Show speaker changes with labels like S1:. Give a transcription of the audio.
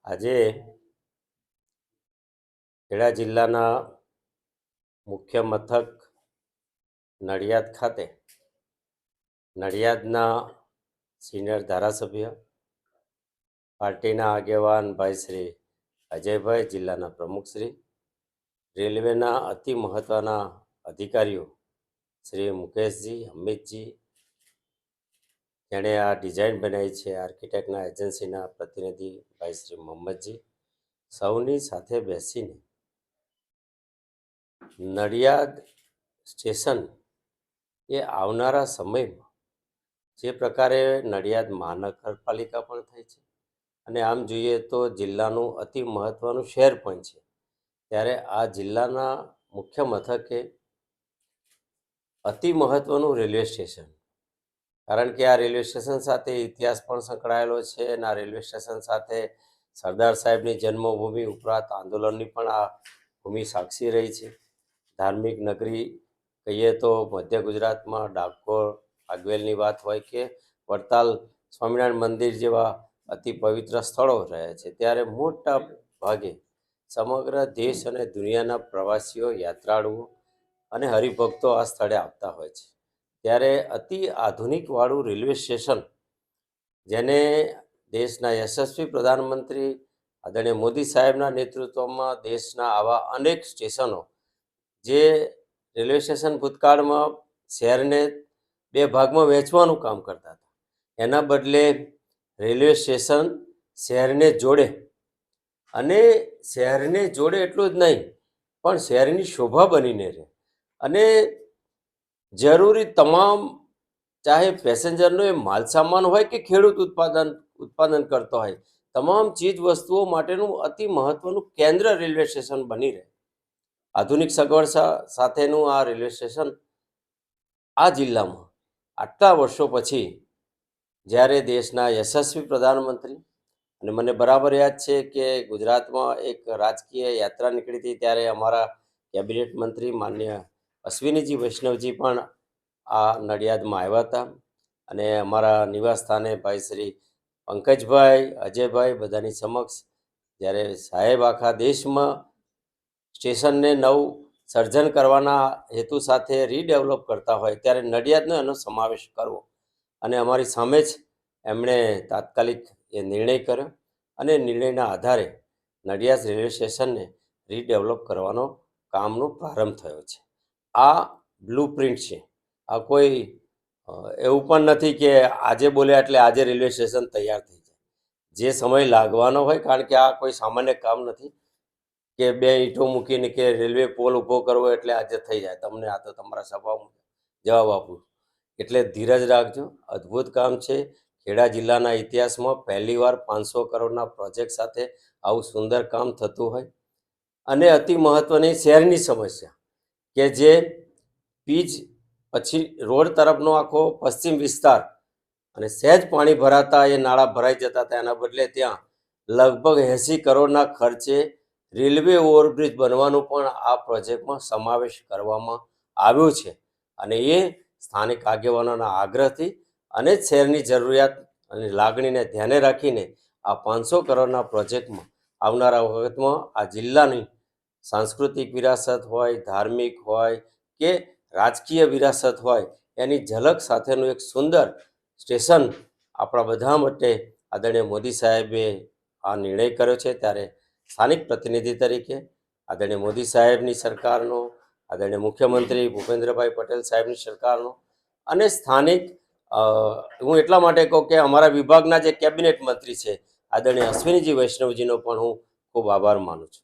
S1: આજે ખેડા જિલ્લાના મુખ્ય મથક નડિયાદ ખાતે નડિયાદના સિનિયર ધારાસભ્ય પાર્ટીના આગેવાન ભાઈ શ્રી અજયભાઈ, જિલ્લાના પ્રમુખશ્રી, રેલવેના અતિ મહત્ત્વના અધિકારીઓ શ્રી મુકેશજી, અમિતજી, જેણે આ ડિઝાઇન બનાવી છે, આર્કિટેક્ટના એજન્સીના પ્રતિનિધિ ભાઈ શ્રી મોહમ્મદજી, સૌની સાથે બેસીને નડિયાદ સ્ટેશન એ આવનારા સમયમાં જે પ્રકારે નડિયાદ મહાનગરપાલિકા પણ થઈ છે અને આમ જોઈએ તો જિલ્લાનું અતિ મહત્ત્વનું શહેર પણ છે, ત્યારે આ જિલ્લાના મુખ્ય મથકે અતિ મહત્ત્વનું રેલવે સ્ટેશન, કારણ કે આ રેલવે સ્ટેશન સાથે ઇતિહાસ પણ સંકળાયેલો છે અને આ રેલવે સ્ટેશન સાથે સરદાર સાહેબની જન્મભૂમિ ઉપરાંત આંદોલનની પણ આ ભૂમિ સાક્ષી રહી છે. ધાર્મિક નગરી કહીએ તો મધ્ય ગુજરાતમાં ડાકોર, આગવેલની વાત હોય કે વડતાલ સ્વામિનારાયણ મંદિર જેવા અતિ પવિત્ર સ્થળો રહ્યા છે, ત્યારે મોટા ભાગે સમગ્ર દેશ અને દુનિયાના પ્રવાસીઓ, યાત્રાળુઓ અને હરિભક્તો આ સ્થળે આવતા હોય છે. ત્યારે અતિ આધુનિકવાળું રેલવે સ્ટેશન, જેને દેશના યશસ્વી પ્રધાનમંત્રી આદરણીય મોદી સાહેબના નેતૃત્વમાં દેશના આવા અનેક સ્ટેશનો, જે રેલવે સ્ટેશન ભૂતકાળમાં શહેરને બે ભાગમાં વહેંચવાનું કામ કરતા હતા, એના બદલે રેલવે સ્ટેશન શહેરને જોડે અને શહેરને જોડે એટલું જ નહીં પણ શહેરની શોભા બનીને રહે અને જરૂરી તમામ, ચાહે પેસેન્જરનો એ માલસામાન હોય કે ખેડૂત ઉત્પાદન કરતો હોય, તમામ ચીજ વસ્તુઓ માટેનું અતિ મહત્ત્વનું કેન્દ્ર રેલવે સ્ટેશન બની રહે. આધુનિક સગવડ સાથેનું આ રેલવે સ્ટેશન આ જિલ્લામાં આટલા વર્ષો પછી, જ્યારે દેશના યશસ્વી પ્રધાનમંત્રી, અને મને બરાબર યાદ છે કે ગુજરાતમાં એક રાજકીય યાત્રા નીકળી હતી, ત્યારે અમારા કેબિનેટ મંત્રી માન્ય અશ્વિનીજી વૈષ્ણવજી પણ આ નડિયાદમાં આવ્યા હતા અને અમારા નિવાસ સ્થાને ભાઈ શ્રી પંકજભાઈ, અજયભાઈ બધાની સમક્ષ જ્યારે સાહેબ આખા દેશમાં સ્ટેશનને નવું સર્જન કરવાના હેતુ સાથે રીડેવલપ કરતા હોય, ત્યારે નડિયાદનો એનો સમાવેશ કરવો અને અમારી સામે જ એમણે તાત્કાલિક એ નિર્ણય કર્યો અને નિર્ણયના આધારે નડિયાદ રેલવે સ્ટેશનને રીડેવલપ કરવાનો કામનો પ્રારંભ થયો છે. આ બ્લુ પ્રિન્ટ છે, આ કોઈ એવું પણ નથી કે આજે બોલ્યા એટલે આજે રેલવે સ્ટેશન તૈયાર થઈ જાય. જે સમય લાગવાનો હોય, કારણ કે આ કોઈ સામાન્ય કામ નથી કે બે ઈંટો મૂકીને કે રેલવે પોલ ઊભો કરવો એટલે આજે થઈ જાય. તમને આ તો તમારા સભામાં જવાબ આપું, એટલે ધીરજ રાખજો. અદ્ભુત કામ છે. ખેડા જિલ્લાના ઇતિહાસમાં પહેલીવાર 500 કરોડના પ્રોજેક્ટ સાથે આવું સુંદર કામ થતું હોય અને અતિ મહત્ત્વની શહેરની સમસ્યા કે જે પીચ પછી રોડ તરફનો આખો પશ્ચિમ વિસ્તાર અને સહેજ પાણી ભરાતા એ નાળા ભરાઈ જતા હતા, એના બદલે ત્યાં લગભગ 80 કરોડના ખર્ચે રેલવે ઓવરબ્રિજ બનવાનું પણ આ પ્રોજેક્ટમાં સમાવેશ કરવામાં આવ્યો છે અને એ સ્થાનિક આગેવાનોના આગ્રહથી અને શહેરની જરૂરિયાત અને લાગણીને ધ્યાને રાખીને આ 500 કરોડના પ્રોજેક્ટમાં આવનારા વખતમાં આ જિલ્લાની સાંસ્કૃતિક વિરાસત હોય, ધાર્મિક હોય કે રાજકીય વિરાસત હોય, એની ઝલક સાથેનું એક સુંદર સ્ટેશન આપણા બધા માટે આદરણીય મોદી સાહેબે આ નિર્ણય કર્યો છે. ત્યારે સ્થાનિક પ્રતિનિધિ તરીકે આદરણીય મોદી સાહેબની સરકારનો, આદરણીય મુખ્યમંત્રી ભૂપેન્દ્રભાઈ પટેલ સાહેબની સરકારનો અને સ્થાનિક હું એટલા માટે કહું કે અમારા વિભાગના જે કેબિનેટ મંત્રી છે આદરણીય અશ્વિનીજી વૈષ્ણવજીનો પણ હું ખૂબ આભાર માનું છું.